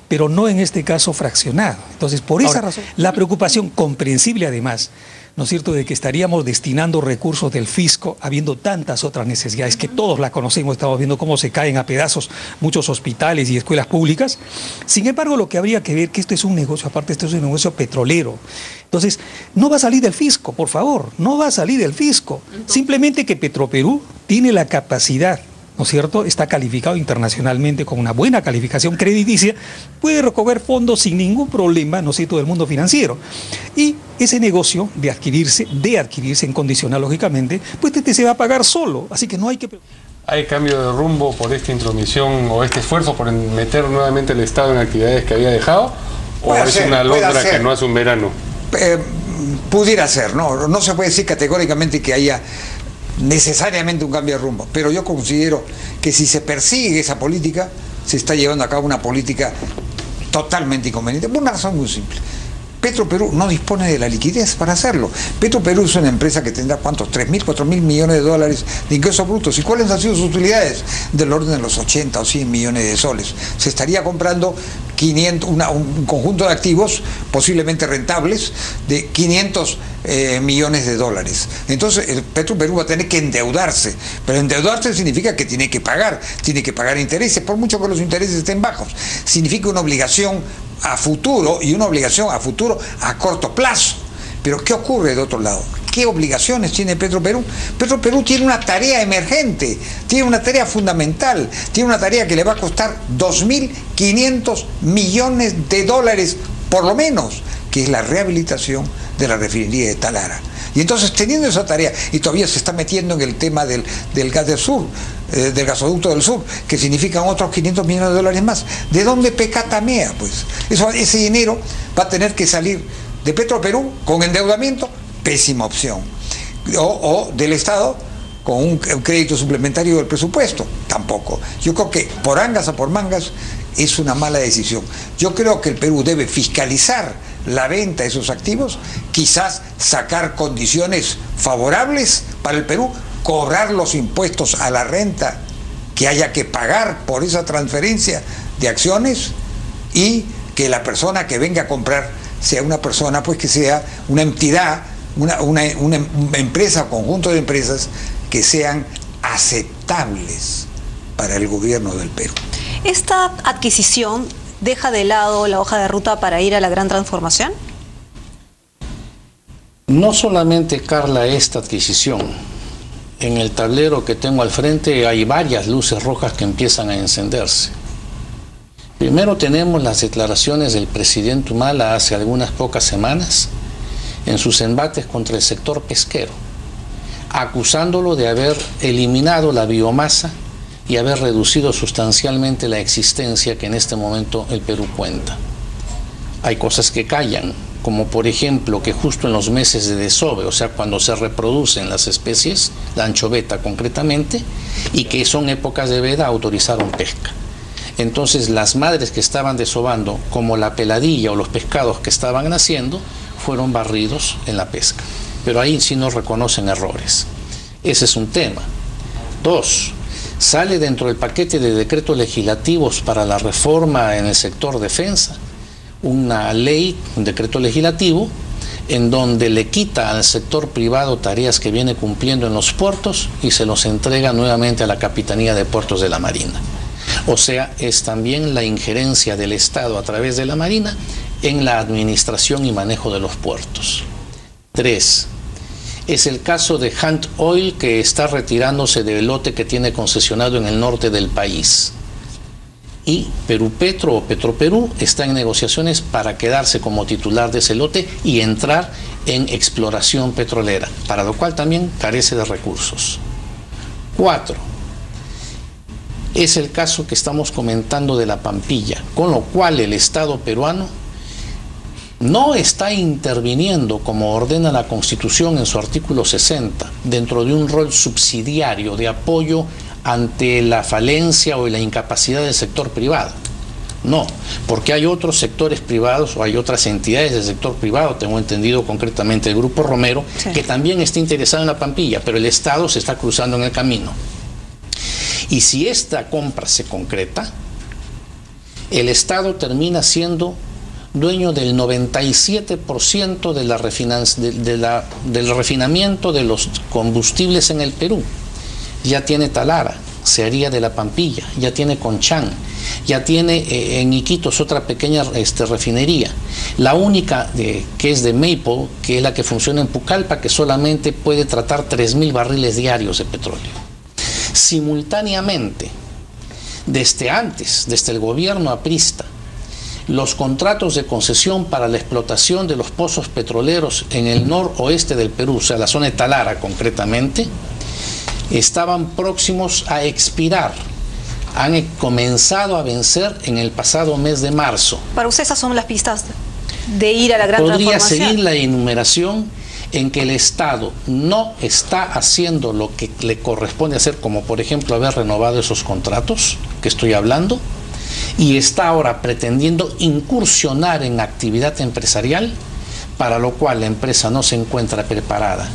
pero no en este caso fraccionado. Entonces, por esa razón, la preocupación comprensible además, ¿no es cierto?, de que estaríamos destinando recursos del fisco habiendo tantas otras necesidades que todos la conocemos, estamos viendo cómo se caen a pedazos muchos hospitales y escuelas públicas. Sin embargo, lo que habría que ver que esto es un negocio, aparte esto es un negocio petrolero. Entonces, no va a salir del fisco, por favor, no va a salir del fisco. Simplemente que Petroperú tiene la capacidad, ¿no es cierto?, está calificado internacionalmente con una buena calificación crediticia, puede recoger fondos sin ningún problema, ¿no es cierto?, del mundo financiero. Y ese negocio de adquirirse en condicional, lógicamente, pues se va a pagar solo, así que no hay que... ¿Hay cambio de rumbo por esta intromisión o este esfuerzo por meter nuevamente el Estado en actividades que había dejado? ¿O es una londra que no hace un verano? Pudiera ser, no se puede decir categóricamente que haya necesariamente un cambio de rumbo, pero yo considero que si se persigue esa política, se está llevando a cabo una política totalmente inconveniente, por una razón muy simple. Petroperú no dispone de la liquidez para hacerlo. Petroperú es una empresa que tendrá, ¿cuántos? 3.000, 4.000 millones de dólares de ingresos brutos. ¿Y cuáles han sido sus utilidades? Del orden de los 80 o 100 millones de soles. Se estaría comprando un conjunto de activos posiblemente rentables de 500 millones de dólares. Entonces el Petroperú va a tener que endeudarse, pero endeudarse significa que tiene que pagar intereses, por mucho que los intereses estén bajos. Significa una obligación a futuro, y una obligación a futuro a corto plazo. Pero ¿qué ocurre de otro lado? ¿Qué obligaciones tiene Petroperú? Petroperú tiene una tarea emergente, tiene una tarea fundamental, tiene una tarea que le va a costar 2.500 millones de dólares por lo menos, que es la rehabilitación de la refinería de Talara. Y entonces, teniendo esa tarea, y todavía se está metiendo en el tema del gas del sur, del gasoducto del sur, que significan otros 500 millones de dólares más. ¿De dónde pecatamea? Pues ese dinero va a tener que salir de Petroperú con endeudamiento, pésima opción. O del Estado con un crédito suplementario del presupuesto, tampoco. Yo creo que por angas o por mangas es una mala decisión. Yo creo que el Perú debe fiscalizar la venta de esos activos, quizás sacar condiciones favorables para el Perú, cobrar los impuestos a la renta que haya que pagar por esa transferencia de acciones, y que la persona que venga a comprar sea una persona pues que sea una entidad, una empresa o conjunto de empresas que sean aceptables para el gobierno del Perú. ¿Esta adquisición deja de lado la hoja de ruta para ir a la gran transformación? No solamente, Carla, esta adquisición. En el tablero que tengo al frente hay varias luces rojas que empiezan a encenderse. Primero tenemos las declaraciones del presidente Humala hace algunas pocas semanas en sus embates contra el sector pesquero, acusándolo de haber eliminado la biomasa y haber reducido sustancialmente la existencia que en este momento el Perú cuenta. Hay cosas que callan, como por ejemplo que justo en los meses de desove, o sea cuando se reproducen las especies, la anchoveta concretamente, y que son épocas de veda, autorizaron pesca. Entonces las madres que estaban desovando, como la peladilla o los pescados que estaban naciendo, fueron barridos en la pesca. Pero ahí sí no reconocen errores. Ese es un tema. 2. Sale dentro del paquete de decretos legislativos para la reforma en el sector defensa una ley, un decreto legislativo, en donde le quita al sector privado tareas que viene cumpliendo en los puertos y se los entrega nuevamente a la Capitanía de Puertos de la Marina. O sea, es también la injerencia del Estado a través de la Marina en la administración y manejo de los puertos. 3. Es el caso de Hunt Oil, que está retirándose del lote que tiene concesionado en el norte del país. Y Perupetro o Petroperú está en negociaciones para quedarse como titular de ese lote y entrar en exploración petrolera, para lo cual también carece de recursos. 4. Es el caso que estamos comentando de la Pampilla, con lo cual el Estado peruano no está interviniendo, como ordena la Constitución en su artículo 60, dentro de un rol subsidiario de apoyo ante la falencia o la incapacidad del sector privado. No, porque hay otros sectores privados o hay otras entidades del sector privado, tengo entendido concretamente el Grupo Romero, sí, que también está interesado en la Pampilla, pero el Estado se está cruzando en el camino. Y si esta compra se concreta, el Estado termina siendo dueño del 97% del refinamiento de los combustibles en el Perú. Ya tiene Talara, se haría de la Pampilla, ya tiene Conchán, ya tiene en Iquitos otra pequeña refinería. La única que es de Maple, que es la que funciona en Pucallpa, que solamente puede tratar 3.000 barriles diarios de petróleo. Simultáneamente, desde el gobierno aprista, los contratos de concesión para la explotación de los pozos petroleros en el noroeste del Perú, o sea, la zona de Talara concretamente, estaban próximos a expirar. Han comenzado a vencer en el pasado mes de marzo. Para usted esas son las pistas de ir a la gran transformación. Podría seguir la enumeración en que el Estado no está haciendo lo que le corresponde hacer, como por ejemplo haber renovado esos contratos que estoy hablando, y está ahora pretendiendo incursionar en actividad empresarial, para lo cual la empresa no se encuentra preparada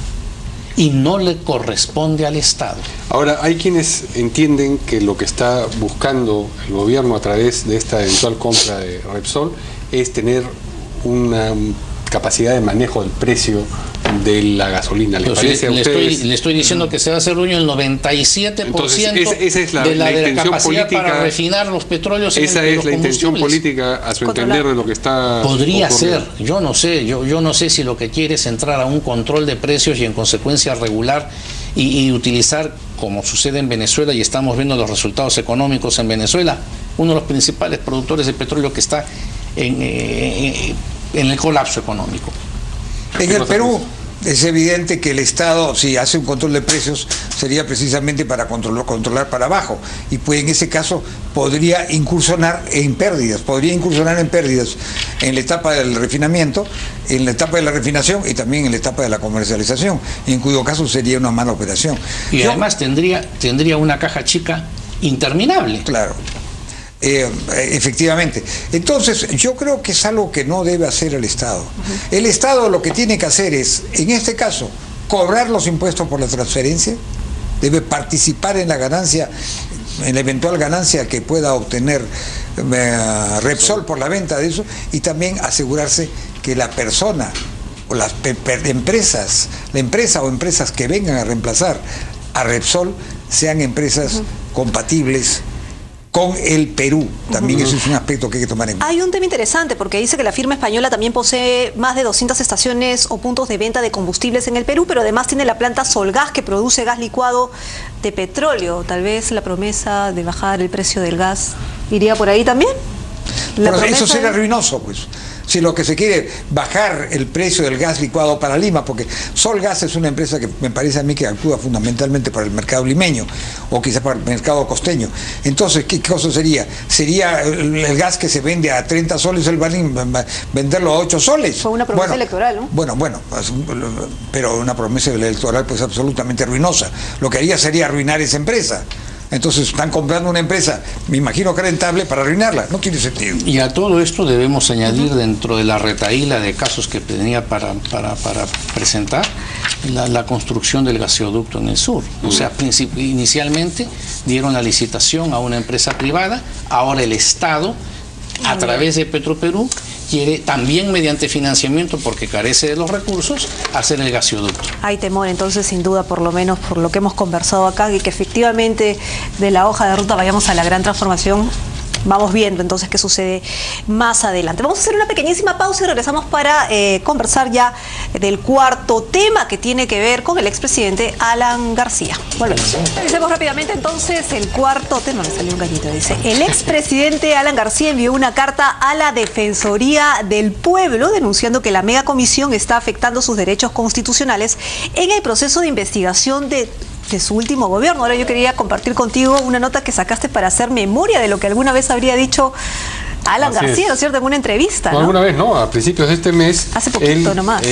y no le corresponde al Estado. Ahora, hay quienes entienden que lo que está buscando el gobierno a través de esta eventual compra de Repsol es tener una capacidad de manejo del precio de la gasolina. ¿Les parece a ustedes? Le estoy diciendo que se va a hacer dueño el 97% Entonces, esa es de la capacidad política, para refinar los petróleos. Esa es la intención política, a su entender, de lo que está Podría ocurriendo. ser, yo no sé si lo que quiere es entrar a un control de precios y en consecuencia regular y utilizar, como sucede en Venezuela, y estamos viendo los resultados económicos en Venezuela, uno de los principales productores de petróleo que está en el colapso económico. En el Perú es evidente que el Estado, si hace un control de precios, sería precisamente para controlar para abajo, y pues en ese caso podría incursionar en pérdidas en la etapa del refinamiento, en la etapa de la refinación y también en la etapa de la comercialización, en cuyo caso sería una mala operación. Y además tendría una caja chica interminable. Claro. Efectivamente. Entonces, yo creo que es algo que no debe hacer el Estado. El Estado lo que tiene que hacer es, en este caso, cobrar los impuestos por la transferencia, debe participar en la ganancia, en la eventual ganancia que pueda obtener Repsol por la venta de eso, y también asegurarse que la persona o las empresas, la empresa o empresas que vengan a reemplazar a Repsol sean empresas compatibles con el Perú. También eso es un aspecto que hay que tomar en cuenta. Hay un tema interesante porque dice que la firma española también posee más de 200 estaciones o puntos de venta de combustibles en el Perú, pero además tiene la planta Solgas que produce gas licuado de petróleo. Tal vez la promesa de bajar el precio del gas iría por ahí también. Pero eso sería ruinoso, pues. Si lo que se quiere bajar el precio del gas licuado para Lima, porque Solgas es una empresa que me parece a mí que actúa fundamentalmente para el mercado limeño o quizás para el mercado costeño. Entonces, ¿qué cosa sería? ¿Sería el gas que se vende a 30 soles el barril, venderlo a 8 soles? Fue una promesa electoral, ¿no? Bueno, pero una promesa electoral pues absolutamente ruinosa. Lo que haría sería arruinar esa empresa. Entonces están comprando una empresa, me imagino que rentable, para arruinarla. No tiene sentido. Y a todo esto debemos añadir, dentro de la retahíla de casos que tenía para presentar, la construcción del gasoducto en el sur. O sea, inicialmente dieron la licitación a una empresa privada, ahora el Estado, a través de Petroperú, quiere también mediante financiamiento, porque carece de los recursos, hacer el gasoducto. Hay temor entonces, sin duda, por lo menos por lo que hemos conversado acá, y que efectivamente de la hoja de ruta vayamos a la gran transformación. Vamos viendo entonces qué sucede más adelante. Vamos a hacer una pequeñísima pausa y regresamos para conversar ya del cuarto tema, que tiene que ver con el expresidente Alan García. Volvemos. Revisemos rápidamente entonces el cuarto tema. Me salió un gallito, dice. El expresidente Alan García envió una carta a la Defensoría del Pueblo denunciando que la megacomisión está afectando sus derechos constitucionales en el proceso de investigación de su último gobierno. Ahora yo quería compartir contigo una nota que sacaste para hacer memoria de lo que alguna vez habría dicho Alan García, ¿no es cierto?, en una entrevista, ¿no? Alguna vez, ¿no? A principios de este mes, hace poquito él, nomás,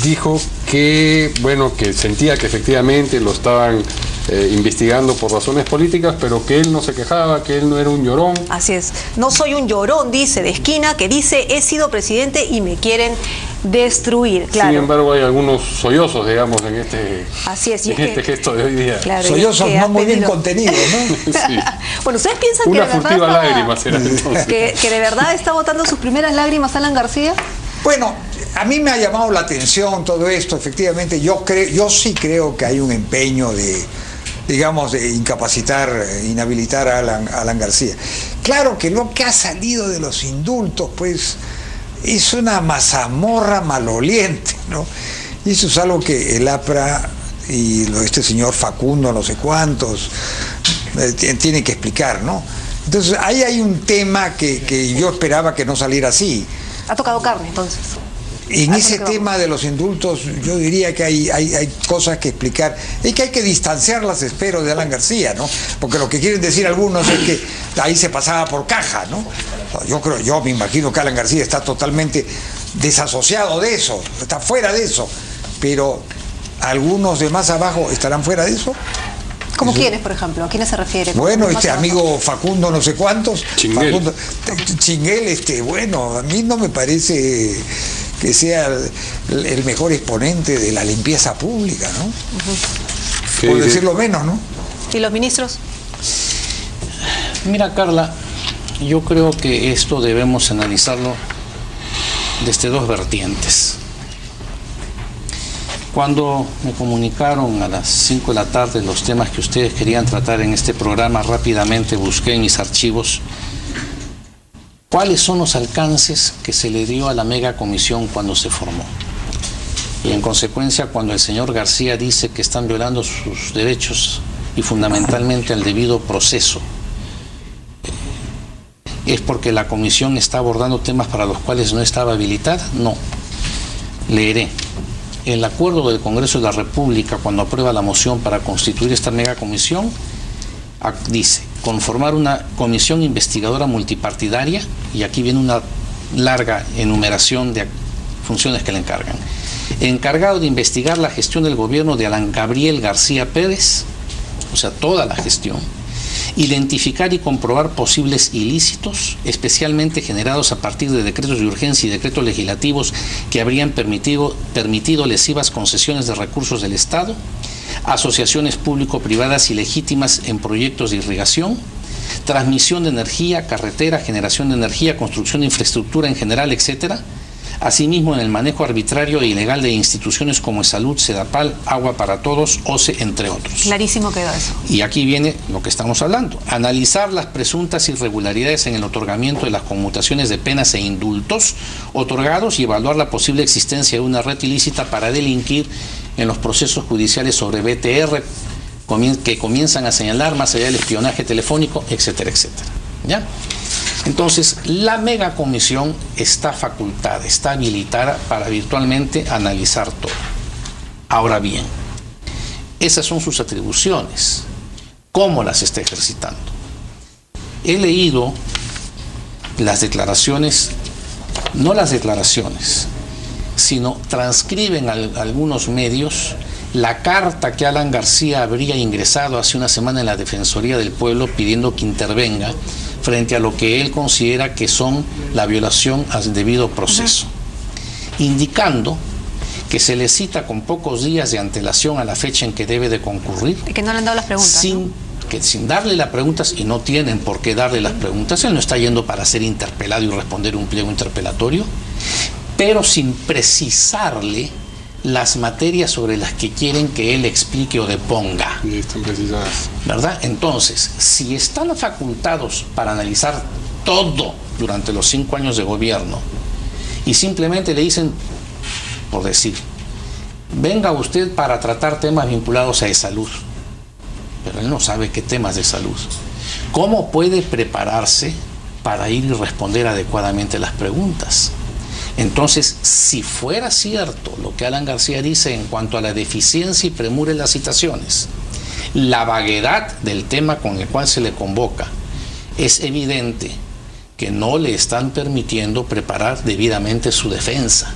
dijo que, bueno, que sentía que efectivamente lo estaban investigando por razones políticas, pero que él no se quejaba, que él no era un llorón. Así es. No soy un llorón, dice, de esquina, que dice, he sido presidente y me quieren destruir. Claro. Sin embargo, hay algunos sollozos, digamos, en este, así es, este gesto de hoy día. Claro, sollozos no muy bien contenidos, ¿no? Sí. Bueno, ¿ustedes piensan una que de furtiva verdad lágrima será entonces? Que de verdad está botando sus primeras lágrimas Alan García? Bueno, a mí me ha llamado la atención todo esto. Efectivamente, yo sí creo que hay un empeño de, digamos, de inhabilitar a Alan García. Claro que lo que ha salido de los indultos, pues, es una mazamorra maloliente, ¿no? Y eso es algo que el APRA y este señor Facundo, no sé cuántos, tienen que explicar, ¿no? Entonces, ahí hay un tema que yo esperaba que no saliera así. Ha tocado carne, entonces. En ese tema de los indultos, yo diría que hay cosas que explicar y que hay que distanciarlas, espero, de Alan García, ¿no? Porque lo que quieren decir algunos es que ahí se pasaba por caja, ¿no? Yo me imagino que Alan García está totalmente desasociado de eso, está fuera de eso, pero algunos de más abajo estarán fuera de eso. ¿Cómo quiénes, por ejemplo? ¿A quiénes se refiere? Bueno, este amigo Facundo no sé cuántos. Chinguel. Chinguel, bueno, a mí no me parece que sea el mejor exponente de la limpieza pública, ¿no? Por decirlo menos, ¿no? ¿Y los ministros? Mira, Carla, yo creo que esto debemos analizarlo desde dos vertientes. Cuando me comunicaron a las 5 de la tarde los temas que ustedes querían tratar en este programa, rápidamente busqué en mis archivos cuáles son los alcances que se le dio a la megacomisión cuando se formó. Y en consecuencia, cuando el señor García dice que están violando sus derechos y fundamentalmente el debido proceso, ¿es porque la comisión está abordando temas para los cuales no estaba habilitada? No. Leeré. El acuerdo del Congreso de la República, cuando aprueba la moción para constituir esta megacomisión, dice, conformar una comisión investigadora multipartidaria, y aquí viene una larga enumeración de funciones que le encargan. Encargado de investigar la gestión del gobierno de Alan Gabriel García Pérez, o sea, toda la gestión, identificar y comprobar posibles ilícitos, especialmente generados a partir de decretos de urgencia y decretos legislativos que habrían permitido lesivas concesiones de recursos del Estado, asociaciones público-privadas ilegítimas en proyectos de irrigación, transmisión de energía, carretera, generación de energía, construcción de infraestructura en general, etcétera, Asimismo, en el manejo arbitrario e ilegal de instituciones como Salud, Sedapal, Agua para Todos, OCE, entre otros. Clarísimo quedó eso. Y aquí viene lo que estamos hablando. Analizar las presuntas irregularidades en el otorgamiento de las conmutaciones de penas e indultos otorgados y evaluar la posible existencia de una red ilícita para delinquir en los procesos judiciales sobre BTR que comienzan a señalar más allá del espionaje telefónico, etcétera, etcétera. ¿Ya? Entonces, la megacomisión está facultada, está habilitada para virtualmente analizar todo. Ahora bien, esas son sus atribuciones. ¿Cómo las está ejercitando? He leído las declaraciones, no las declaraciones, sino transcriben algunos medios la carta que Alan García habría ingresado hace una semana en la Defensoría del Pueblo pidiendo que intervenga frente a lo que él considera que son la violación al debido proceso, indicando que se le cita con pocos días de antelación a la fecha en que debe de concurrir. Y que no le han dado las preguntas. Sin darle las preguntas, y no tienen por qué darle las preguntas, él no está yendo para ser interpelado y responder un pliego interpelatorio, pero sin precisarle las materias sobre las que quieren que él explique o deponga. Y están precisadas. ¿Verdad? Entonces, si están facultados para analizar todo durante los 5 años de gobierno y simplemente le dicen, por decir, venga usted para tratar temas vinculados a salud, pero él no sabe qué temas de salud, ¿cómo puede prepararse para ir y responder adecuadamente las preguntas? Entonces, si fuera cierto lo que Alan García dice en cuanto a la deficiencia y premura en las citaciones, la vaguedad del tema con el cual se le convoca, es evidente que no le están permitiendo preparar debidamente su defensa.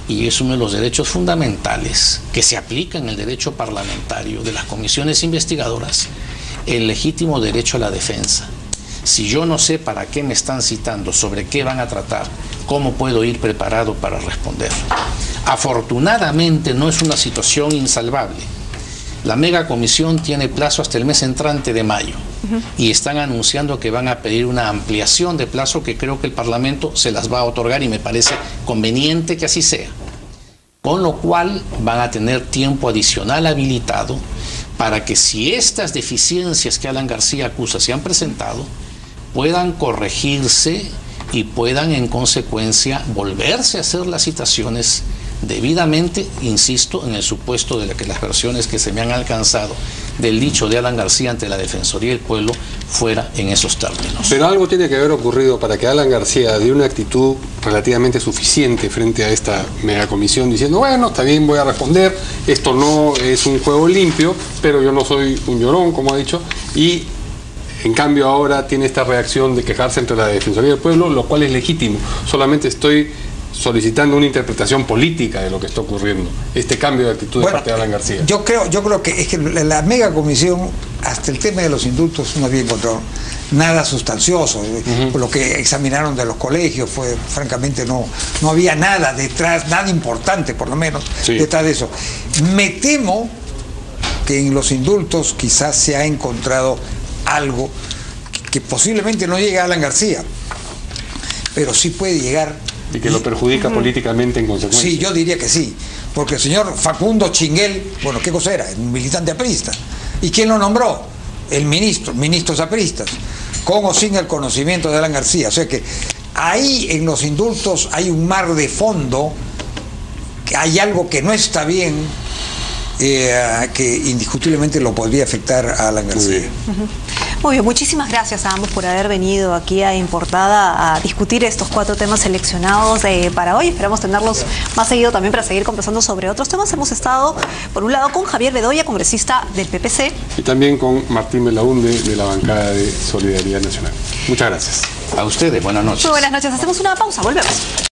Y es uno de los derechos fundamentales que se aplica en el derecho parlamentario de las comisiones investigadoras, el legítimo derecho a la defensa. Si yo no sé para qué me están citando, sobre qué van a tratar, ¿cómo puedo ir preparado para responder? Afortunadamente no es una situación insalvable. La megacomisión tiene plazo hasta el mes entrante de mayo y están anunciando que van a pedir una ampliación de plazo que creo que el Parlamento se las va a otorgar y me parece conveniente que así sea. Con lo cual van a tener tiempo adicional habilitado para que si estas deficiencias que Alan García acusa se han presentado, puedan corregirse y puedan en consecuencia volverse a hacer las citaciones debidamente, insisto, en el supuesto de que las versiones que se me han alcanzado del dicho de Alan García ante la Defensoría del Pueblo fuera en esos términos. Pero algo tiene que haber ocurrido para que Alan García dé una actitud relativamente suficiente frente a esta megacomisión diciendo, bueno, está bien, voy a responder, esto no es un juego limpio, pero yo no soy un llorón, como ha dicho, y en cambio ahora tiene esta reacción de quejarse entre la Defensoría del Pueblo, lo cual es legítimo. Solamente estoy solicitando una interpretación política de lo que está ocurriendo, este cambio de actitud de parte de Alan García. Yo creo que es que la megacomisión, hasta el tema de los indultos, no había encontrado nada sustancioso. Por lo que examinaron de los colegios, francamente no había nada detrás, nada importante por lo menos, detrás de eso. Me temo que en los indultos quizás se ha encontrado algo que posiblemente no llegue a Alan García, pero sí puede llegar. Y que lo perjudica políticamente en consecuencia. Sí, yo diría que sí, porque el señor Facundo Chinguel, bueno, ¿qué cosa era? Un militante aprista. ¿Y quién lo nombró? El ministros apristas, con o sin el conocimiento de Alan García. O sea que ahí en los indultos hay un mar de fondo, que hay algo que no está bien, que indiscutiblemente lo podría afectar a Alan García. Muy bien, muchísimas gracias a ambos por haber venido aquí a Importada a discutir estos 4 temas seleccionados para hoy. Esperamos tenerlos más seguido también para seguir conversando sobre otros temas. Hemos estado, por un lado, con Javier Bedoya, congresista del PPC. Y también con Martín Belaunde, de la bancada de Solidaridad Nacional. Muchas gracias. A ustedes, buenas noches. Muy buenas noches. Hacemos una pausa, volvemos.